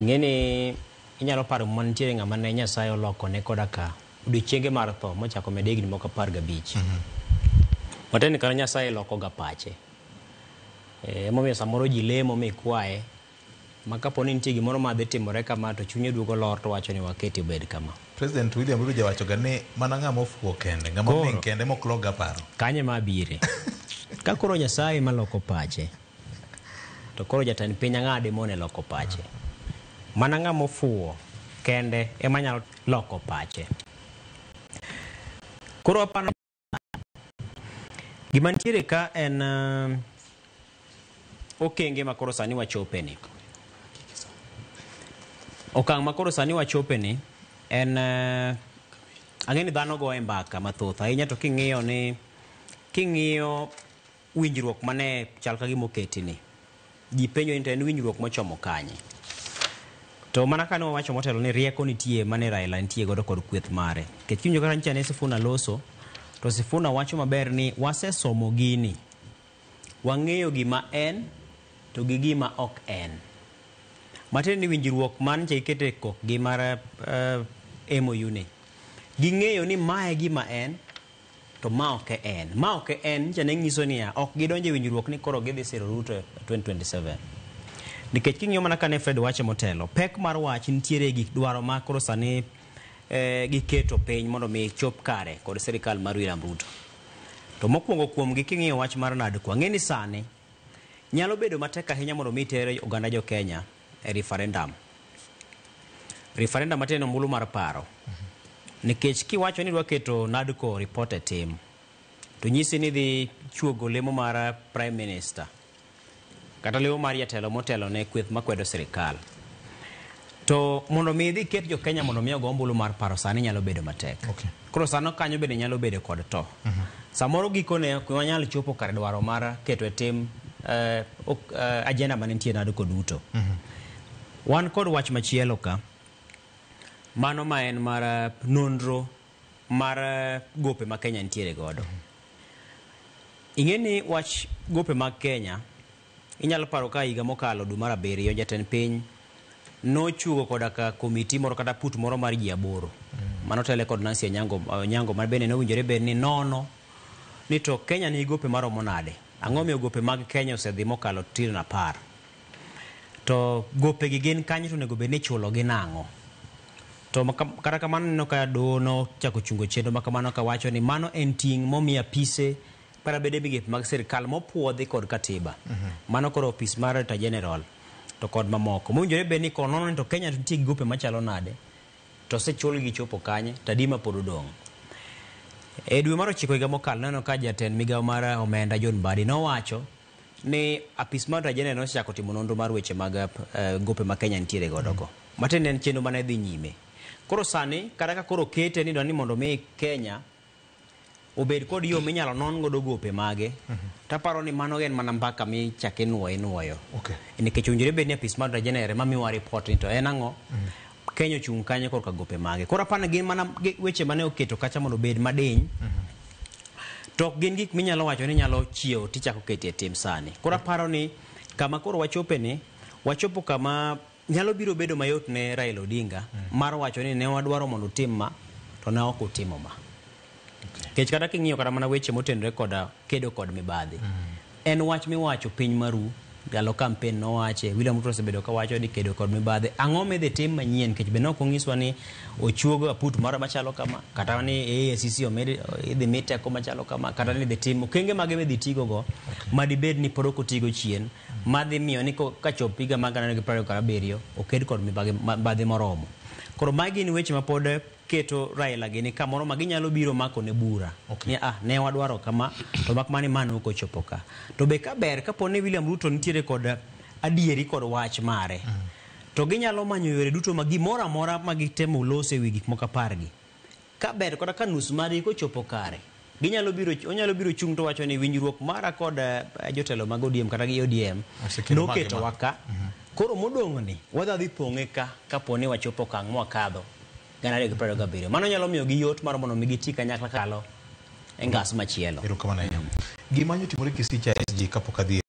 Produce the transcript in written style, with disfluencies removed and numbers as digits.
Ngeni inyalo paro mantiere ng'ama ne Nyasaye oloko ne koda ka odiochienge mar tho mochako medegni moko 15. Mateni kana Nyasaye loko ga pache. Emomiyo samoro ji lemo mikwaye ma kaponi nitie gimoro ma dhi timore kama to chunye duogo lor to wacho ni waketi obed kama. President William Ruto jawacho ga ni mana ng'ama ofuwo kende, ng'ama ming kende moklok ga paro. Kanye ma bire. Ka koro Nyasaye maloko pache to koro jatend piny ang'ade mone loko pache. Mana ng'ama ofuwo kende ema nyalo loko pache. Koro apano gima nitiere ka en okenge makoro sani wachope ni. Okang' makoro sani wachope ni en ang'eni dhano goe mbaka mathoth ahinya to king'iyo winjruok mane chal ka gima oketi ni. Ji penjo ni to en winjruok mochomo kanye. To mana kane wawacho motelo ni rieko nitie mane Raila nitie godo kod kweth mare. Kech kinyo kaka nitie ne Sifuna loso to Sifuna wacho maber ni wasesomo gini. Wang'eyo gima en to gi gima ok en. Matiende ni winjruok man cha ikete kok gi mar MOU ni. Ging'eyo ni mae gima en to ma ok en. Ma ok en cha ne nyiso niya ok gidonje winjruok ni koro gidhi siro Ruto 2027. Nikech king'iyo mana kane Fred wache motelo, pek mar wach nitiere gi dwaro ma koro sani giketo piny mondo mi chop kare kod sirikal mar William Ruto. To mokwongo kuom gi king'iyo wach mar NADCO, ng'eni sani nyalo bedo matek ahinya mondo mi tere oganda jo Kenya e referendum. Referendum mateno ombulu mar paro. Nikech kiwacho ni dwa keto NADCO report e tim, to nyisi ni dhi chuogo lemo mar Prime Minister kata lemo mar jatelo motelo ne kweth makwedo sirikal. To mondo mi dhi ket jo Kenya mondo mi ogo ombulu mar paro sani nyalo bedo matek. Koro sano kanyo bende nyalo bedo kod to. Samoro gikone wanyalo chopo kar dwaro mar keto e tim agenda mane nitie NADCO duto. Wan kod wach machielo ka mano ma en mar nonro mar gope ma Kenya nitiere godo. Ing'eni wach gope mag Kenya inyalo paro ka higa mokalo dwe mar 7 jatend piny nochugo koda ka komiti moro kata put moro mar ji 8 mano tele kod Nancy Onyango mar bende nowinjore bed ni nono ni to Kenya ni gope maromo nade. Ang'o miyo gope mag Kenya osedhi mokalo trilion 10. To gope gi gin kanye to nego bed ni chulo gi nang'o. To kata kamano neno ka dono chako chungo chenro makamano ka wacho ni mano en ting' momiya pise para bede migepe mag sirikal mopuodhi kod katiba. Mano koro ofis mar Director General to kod mamoko. Mowinjore bed ni konono ni to Kenya nitie gope machalo nade. To sechul gi chopo kanye tadima pod odong'. E dwe mar 9 higa mokalo neno ka jatend migawo mar omenda John Mbadi nowacho ni apis mar Director General nochako timo nonro mar weche mag gope ma Kenya nitiere godo go. Matende en chenro mane dhi nyime. Koro sani kada ka koro kete ni dwani mondo mi Kenya obed kod yo minyalo non godo gope mage. Taparo ni mano gen mana mbaka mi chake nuoyo. Nikech owinjore bed ni apis mar Director General ma miwa report ni to en ang'o Kenya ochung' kanye kod ka gope mage. Koro apana gin mana weche mane oketo kacha mondo bed madiny. To gin gik minyalo wacho ni nyalo chiewo tichako ketie tim sani. Koro aparo ni kama koro wachope ni wachopo kama nyalo biro bedo mayot ne Raila Odinga mar wacho ni ne wadwaro mondo tim ma to ne ok utimo ma. Kech kata king'iyo kata mana weche motenore kod kedo kod mibadhi. En wach miwacho piny maru galo campaign no wache William Ruto osebedo ka wacho ni kedo kod mibadhi ang'o midhi tim manyien kech be nok onyiswa ni ochuogo aput moro machalo kama kata ni AICC idhi miteko machalo kama kata ni dhi tim okenge mage be dhi tigo go madibed ni pod ok otigo chien madhi miyo ni ka chop higa mag 2027 oked kod mibadhi moromo. Koro magi ni weche ma pod keto Raila gini kamoro ma ginyalo biro mako ne bura. Ni ne wadwaro kama to mak mani mano ok ochopo ka. To be ka ber kapo ni William Ruto nitiere kod adieri kod wach mare. To ginyalo manyo yore duto ma gimoro amora ma gitemo lose wi gik moko pargi. Ka ber kod ka nus mari ko chopo kare. Onyalo biro chung' to wacho ni winjruok mara kod jotelo mag ODM kata gi ODM noketo waka. Koro modong' ni wadhi pong'e ka kapo ni wachopo kang' mwakadho 2027. Mano nyalo miyo gi yot mar mondo mi giti kanyakla kalo e ngas machielo. Gima nyotimore Kisii SG kapok adhi